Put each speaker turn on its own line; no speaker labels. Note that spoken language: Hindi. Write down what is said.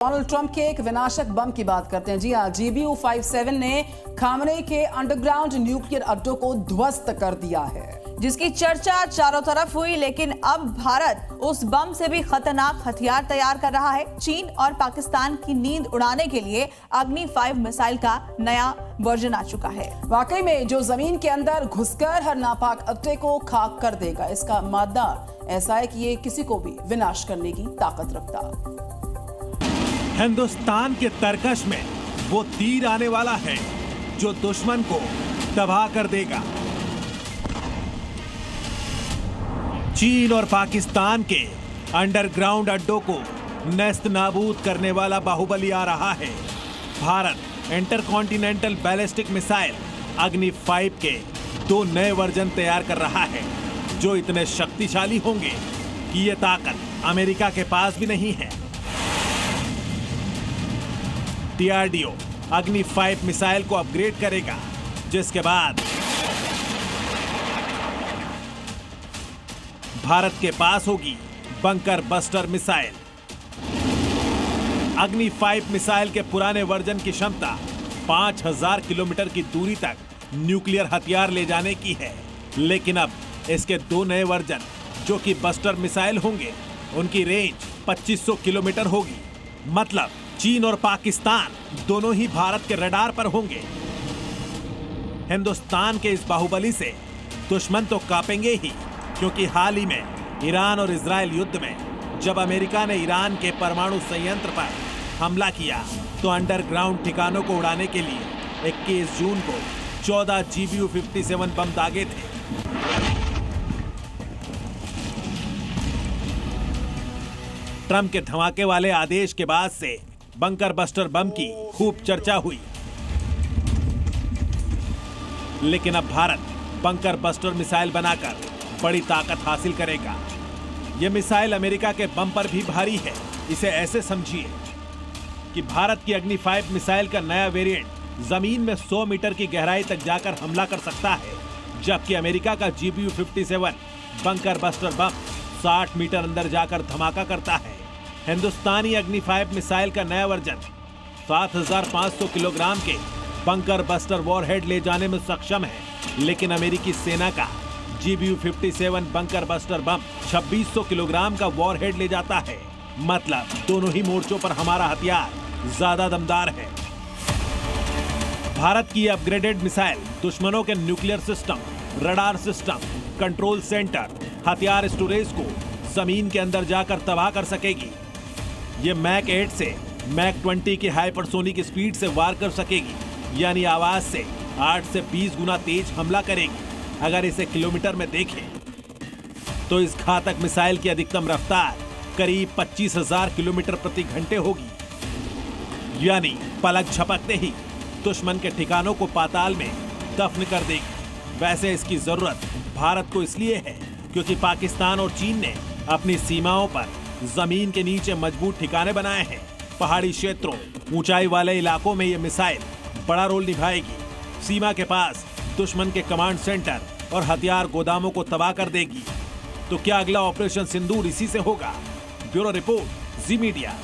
डोनाल्ड ट्रंप के एक विनाशक बम की बात करते हैं। जी हाँ, GBU-57 ने खामनेई के अंडरग्राउंड न्यूक्लियर अड्डों को ध्वस्त कर दिया है,
जिसकी चर्चा चारों तरफ हुई। लेकिन अब भारत उस बम से भी खतरनाक हथियार तैयार कर रहा है। चीन और पाकिस्तान की नींद उड़ाने के लिए अग्नि 5 मिसाइल का नया वर्जन आ चुका है।
वाकई में जो जमीन के अंदर घुसकर हर नापाक अड्डे को खाक कर देगा। इसका मादा ऐसा है कि ये किसी को भी विनाश करने की ताकत रखता।
हिंदुस्तान के तरकश में वो तीर आने वाला है जो दुश्मन को तबाह कर देगा। चीन और पाकिस्तान के अंडरग्राउंड अड्डों को नेस्त नाबूद करने वाला बाहुबली आ रहा है। भारत इंटरकॉन्टिनेंटल बैलिस्टिक मिसाइल अग्नि 5 के 2 नए वर्जन तैयार कर रहा है, जो इतने शक्तिशाली होंगे कि ये ताकत अमेरिका के पास भी नहीं है। DRDO अग्नि 5 मिसाइल को अपग्रेड करेगा, जिसके बाद भारत के पास होगी बंकर बस्टर मिसाइल। अग्नि 5 मिसाइल के पुराने वर्जन की क्षमता 5000 किलोमीटर की दूरी तक न्यूक्लियर हथियार ले जाने की है, लेकिन अब इसके 2 नए वर्जन जो कि बस्टर मिसाइल होंगे, उनकी रेंज 2500 किलोमीटर होगी। मतलब चीन और पाकिस्तान दोनों ही भारत के रडार पर होंगे। हिंदुस्तान के इस बाहुबली से दुश्मन तो कांपेंगे ही, क्योंकि हाल ही में ईरान और इजराइल युद्ध में जब अमेरिका ने ईरान के परमाणु संयंत्र पर हमला किया, तो अंडरग्राउंड ठिकानों को उड़ाने के लिए 21 जून को 14 GBU-57 बम दागे थे। ट्रंप के धमाके वाले आदेश के बाद से बंकर बस्टर बम की खूब चर्चा हुई, लेकिन अब भारत बंकर बस्टर मिसाइल बनाकर बड़ी ताकत हासिल करेगा। यह मिसाइल अमेरिका के बम पर भी भारी है। इसे ऐसे समझिए कि भारत की अग्नि 5 मिसाइल का नया वेरिएंट जमीन में 100 मीटर की गहराई तक जाकर हमला कर सकता है, जबकि अमेरिका का GBU-57 bunker buster bomb 60 metre अंदर जाकर धमाका करता है। हिंदुस्तानी अग्नि 5 मिसाइल का नया वर्जन 7500 किलोग्राम के बंकर बस्टर वॉरहेड ले जाने में सक्षम है, लेकिन अमेरिकी सेना का GBU-57 bunker buster bomb 2600 kilogram का वॉरहेड ले जाता है। मतलब दोनों ही मोर्चों पर हमारा हथियार ज्यादा दमदार है। भारत की अपग्रेडेड मिसाइल दुश्मनों के nuclear system, radar system, control centre, हथियार स्टोरेज को जमीन के अंदर जाकर तबाह कर सकेगी। ये मैक 8 से मैक 20 की हाइपरसोनिक स्पीड से वार कर सकेगी, यानी आवाज से 8 से 20 गुना तेज हमला करेगी। अगर इसे किलोमीटर में देखें तो इस घातक मिसाइल की अधिकतम रफ्तार करीब 25,000 किलोमीटर प्रति घंटे होगी, यानी पलक झपकते ही दुश्मन के ठिकानों को पाताल में दफन कर देगी। वैसे इसकी जरूरत भारत को इसलिए है क्योंकि पाकिस्तान और चीन ने अपनी सीमाओं पर जमीन के नीचे मजबूत ठिकाने बनाए हैं। पहाड़ी क्षेत्रों, ऊंचाई वाले इलाकों में यह मिसाइल बड़ा रोल निभाएगी। सीमा के पास दुश्मन के कमांड सेंटर और हथियार गोदामों को तबाह कर देगी। तो क्या अगला ऑपरेशन सिंदूर इसी से होगा? ब्यूरो रिपोर्ट, जी मीडिया।